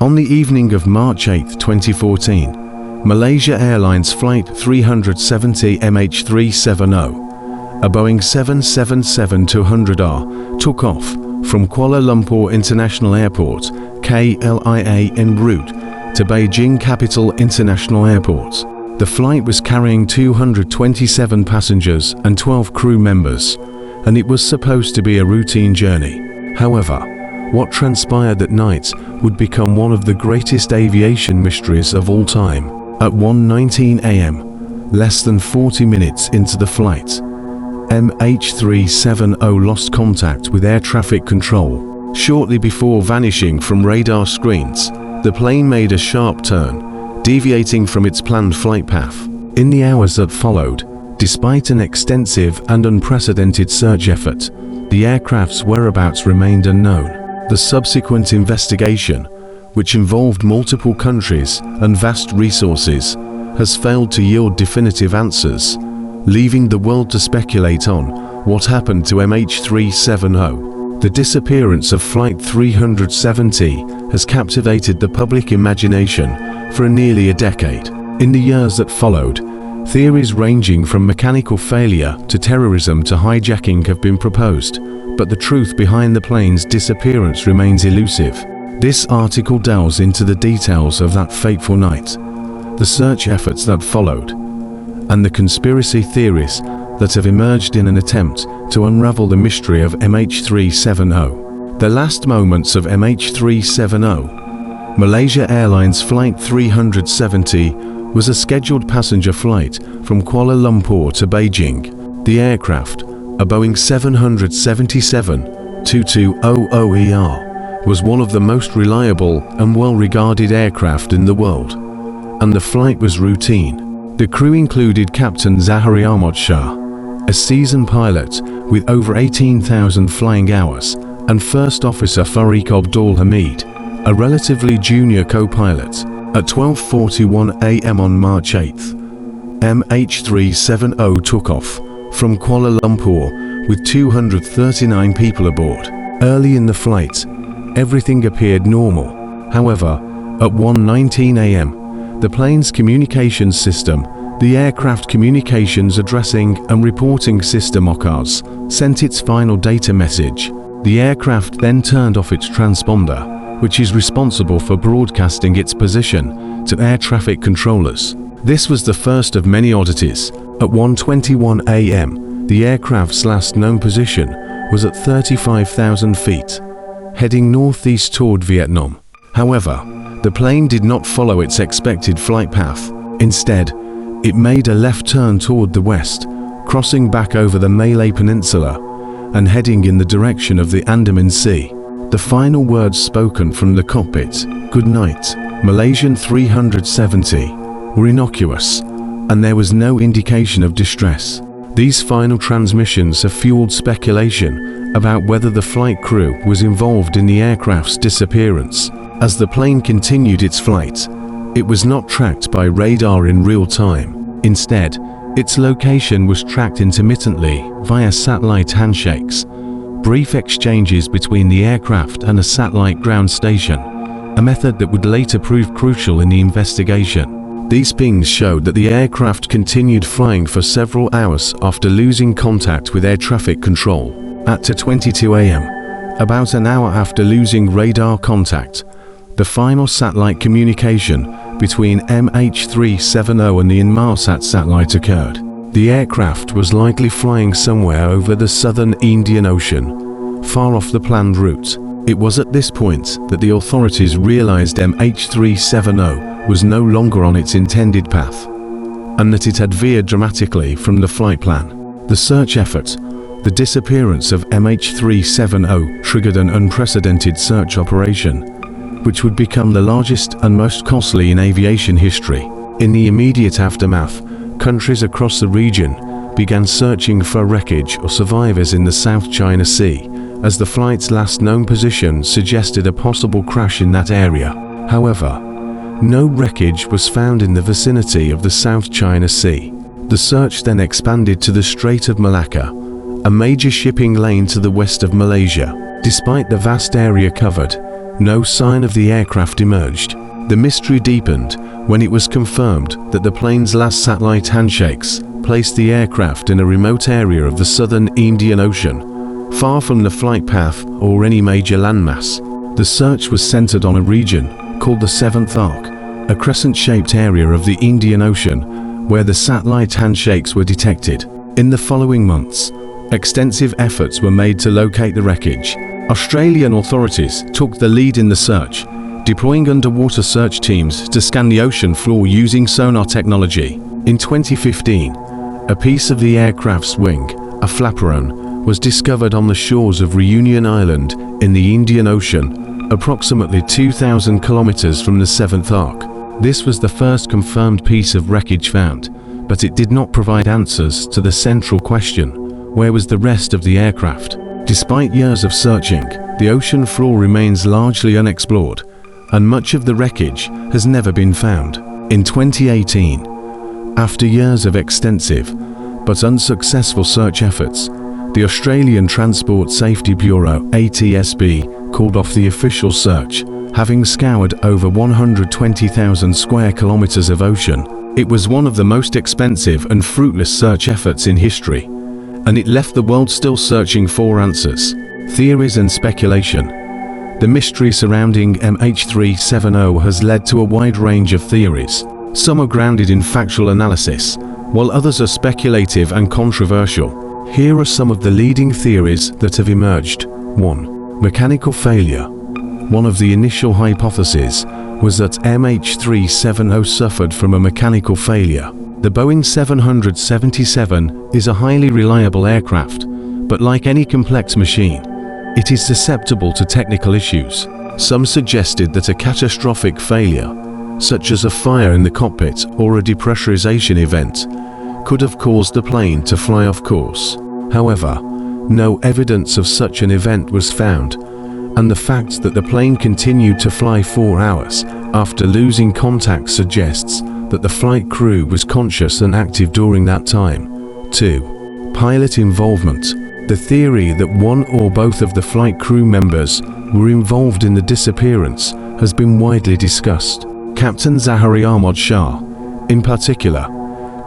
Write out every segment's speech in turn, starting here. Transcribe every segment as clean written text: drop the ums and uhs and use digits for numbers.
On the evening of March 8, 2014, Malaysia Airlines Flight 370 MH370, a Boeing 777-200R, took off from Kuala Lumpur International Airport, KLIA, en route to Beijing Capital International Airport. The flight was carrying 227 passengers and 12 crew members, and it was supposed to be a routine journey. However, what transpired that night would become one of the greatest aviation mysteries of all time. At 1:19 a.m., less than 40 minutes into the flight, MH370 lost contact with air traffic control. Shortly before vanishing from radar screens, the plane made a sharp turn, deviating from its planned flight path. In the hours that followed, despite an extensive and unprecedented search effort, the aircraft's whereabouts remained unknown. The subsequent investigation, which involved multiple countries and vast resources, has failed to yield definitive answers, leaving the world to speculate on what happened to MH370. The disappearance of Flight 370 has captivated the public imagination for nearly a decade. In the years that followed, theories ranging from mechanical failure to terrorism to hijacking have been proposed, but the truth behind the plane's disappearance remains elusive. This article delves into the details of that fateful night, the search efforts that followed, and the conspiracy theories that have emerged in an attempt to unravel the mystery of MH370. The last moments of MH370. Malaysia Airlines Flight 370 was a scheduled passenger flight from Kuala Lumpur to Beijing. The aircraft, a Boeing 777-2200ER, was one of the most reliable and well-regarded aircraft in the world, and the flight was routine. The crew included Captain Zahari Ahmad Shah, a seasoned pilot with over 18,000 flying hours, and First Officer Fariq Abdul Hamid, a relatively junior co-pilot. At 12:41 a.m. on March 8th, MH370 took off from Kuala Lumpur with 239 people aboard. Early in the flight, everything appeared normal. However, at 1:19 a.m., the plane's communications system, the Aircraft Communications Addressing and Reporting System (OCAS), sent its final data message. The aircraft then turned off its transponder, which is responsible for broadcasting its position to air traffic controllers. This was the first of many oddities. At 1:21 a.m., the aircraft's last known position was at 35,000 feet, heading northeast toward Vietnam. However, the plane did not follow its expected flight path. Instead, it made a left turn toward the west, crossing back over the Malay Peninsula and heading in the direction of the Andaman Sea. The final words spoken from the cockpit, "Good night, Malaysian 370, were innocuous, and there was no indication of distress. These final transmissions have fueled speculation about whether the flight crew was involved in the aircraft's disappearance. As the plane continued its flight, it was not tracked by radar in real time. Instead, its location was tracked intermittently via satellite handshakes, brief exchanges between the aircraft and a satellite ground station, a method that would later prove crucial in the investigation. These pings showed that the aircraft continued flying for several hours after losing contact with air traffic control. At 2:22 a.m., about an hour after losing radar contact, the final satellite communication between MH370 and the Inmarsat satellite occurred. The aircraft was likely flying somewhere over the southern Indian Ocean, far off the planned route. It was at this point that the authorities realized MH370 was no longer on its intended path, and that it had veered dramatically from the flight plan. The search effort, the disappearance of MH370, triggered an unprecedented search operation, which would become the largest and most costly in aviation history. In the immediate aftermath, countries across the region began searching for wreckage or survivors in the South China Sea, as the flight's last known position suggested a possible crash in that area. However, no wreckage was found in the vicinity of the South China Sea. The search then expanded to the Strait of Malacca, a major shipping lane to the west of Malaysia. Despite the vast area covered, no sign of the aircraft emerged. The mystery deepened when it was confirmed that the plane's last satellite handshakes placed the aircraft in a remote area of the southern Indian Ocean, far from the flight path or any major landmass. The search was centered on a region called the Seventh Arc, a crescent-shaped area of the Indian Ocean where the satellite handshakes were detected. In the following months, extensive efforts were made to locate the wreckage. Australian authorities took the lead in the search, deploying underwater search teams to scan the ocean floor using sonar technology. In 2015, a piece of the aircraft's wing, a flaperon, was discovered on the shores of Reunion Island in the Indian Ocean, approximately 2,000 kilometers from the Seventh Arc. This was the first confirmed piece of wreckage found, but it did not provide answers to the central question: where was the rest of the aircraft? Despite years of searching, the ocean floor remains largely unexplored, and much of the wreckage has never been found. In 2018, after years of extensive but unsuccessful search efforts, the Australian Transport Safety Bureau (ATSB) called off the official search, having scoured over 120,000 square kilometers of ocean. It was one of the most expensive and fruitless search efforts in history, and it left the world still searching for answers. Theories and speculation. The mystery surrounding MH370 has led to a wide range of theories. Some are grounded in factual analysis, while others are speculative and controversial. Here are some of the leading theories that have emerged. 1. Mechanical failure. One of the initial hypotheses was that MH370 suffered from a mechanical failure. The Boeing 777 is a highly reliable aircraft, but like any complex machine, it is susceptible to technical issues. Some suggested that a catastrophic failure, such as a fire in the cockpit or a depressurization event, could have caused the plane to fly off course. However, no evidence of such an event was found, and the fact that the plane continued to fly 4 hours after losing contact suggests that the flight crew was conscious and active during that time. 2. Pilot involvement. The theory that one or both of the flight crew members were involved in the disappearance has been widely discussed. Captain Zahari Ahmad Shah, in particular,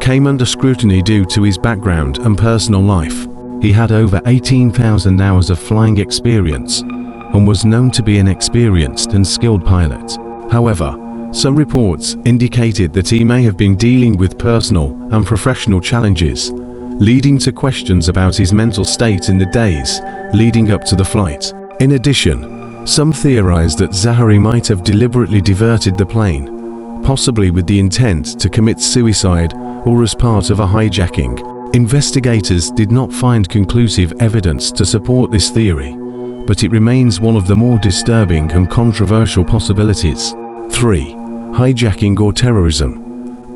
came under scrutiny due to his background and personal life. He had over 18,000 hours of flying experience and was known to be an experienced and skilled pilot. However, some reports indicated that he may have been dealing with personal and professional challenges, leading to questions about his mental state in the days leading up to the flight. In addition, some theorized that Zahari might have deliberately diverted the plane, possibly with the intent to commit suicide or as part of a hijacking. Investigators did not find conclusive evidence to support this theory, but it remains one of the more disturbing and controversial possibilities. 3. Hijacking or terrorism.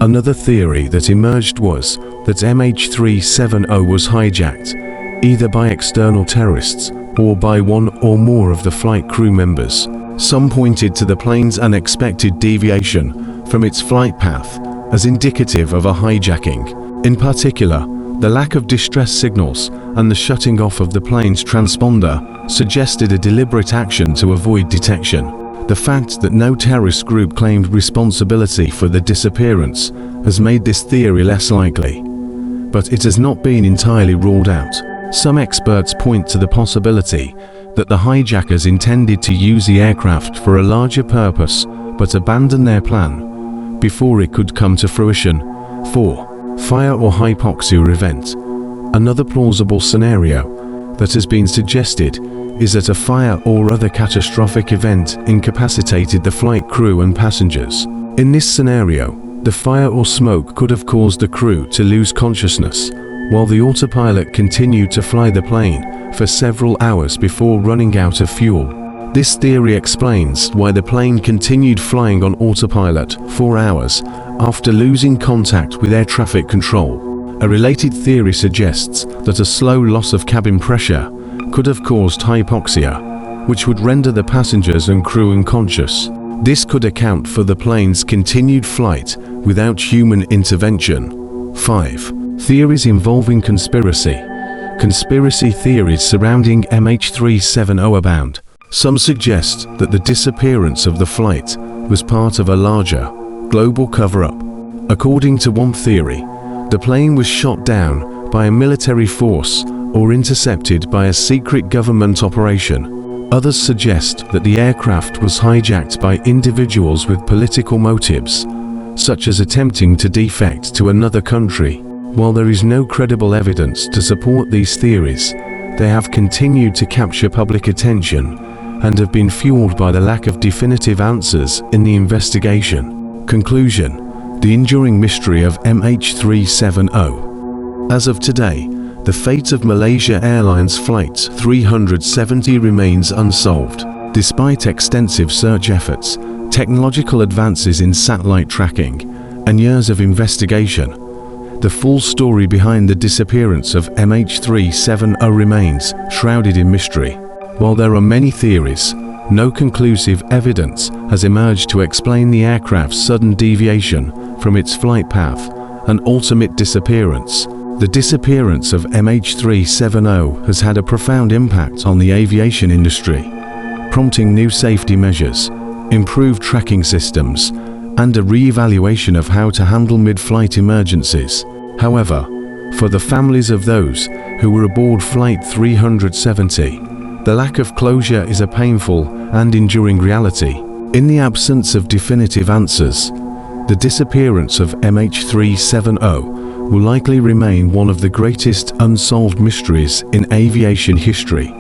Another theory that emerged was that MH370 was hijacked, either by external terrorists or by one or more of the flight crew members. Some pointed to the plane's unexpected deviation from its flight path as indicative of a hijacking. In particular, the lack of distress signals and the shutting off of the plane's transponder suggested a deliberate action to avoid detection. The fact that no terrorist group claimed responsibility for the disappearance has made this theory less likely, but it has not been entirely ruled out. Some experts point to the possibility that the hijackers intended to use the aircraft for a larger purpose but abandoned their plan before it could come to fruition. 4. Fire or hypoxia event. Another plausible scenario that has been suggested is that a fire or other catastrophic event incapacitated the flight crew and passengers. In this scenario, the fire or smoke could have caused the crew to lose consciousness, while the autopilot continued to fly the plane for several hours before running out of fuel. This theory explains why the plane continued flying on autopilot 4 hours after losing contact with air traffic control. A related theory suggests that a slow loss of cabin pressure could have caused hypoxia, which would render the passengers and crew unconscious. This could account for the plane's continued flight without human intervention. 5. Theories involving conspiracy. Conspiracy theories surrounding MH370 abound. Some suggest that the disappearance of the flight was part of a larger, global cover-up. According to one theory, the plane was shot down by a military force or intercepted by a secret government operation. Others suggest that the aircraft was hijacked by individuals with political motives, such as attempting to defect to another country. While there is no credible evidence to support these theories, they have continued to capture public attention and have been fueled by the lack of definitive answers in the investigation. Conclusion: the enduring mystery of MH370. As of today, the fate of Malaysia Airlines Flight 370 remains unsolved. Despite extensive search efforts, technological advances in satellite tracking, and years of investigation, the full story behind the disappearance of MH370 remains shrouded in mystery. While there are many theories, no conclusive evidence has emerged to explain the aircraft's sudden deviation from its flight path and ultimate disappearance. The disappearance of MH370 has had a profound impact on the aviation industry, prompting new safety measures, improved tracking systems, and a re-evaluation of how to handle mid-flight emergencies. However, for the families of those who were aboard Flight 370, the lack of closure is a painful and enduring reality. In the absence of definitive answers, the disappearance of MH370 will likely remain one of the greatest unsolved mysteries in aviation history.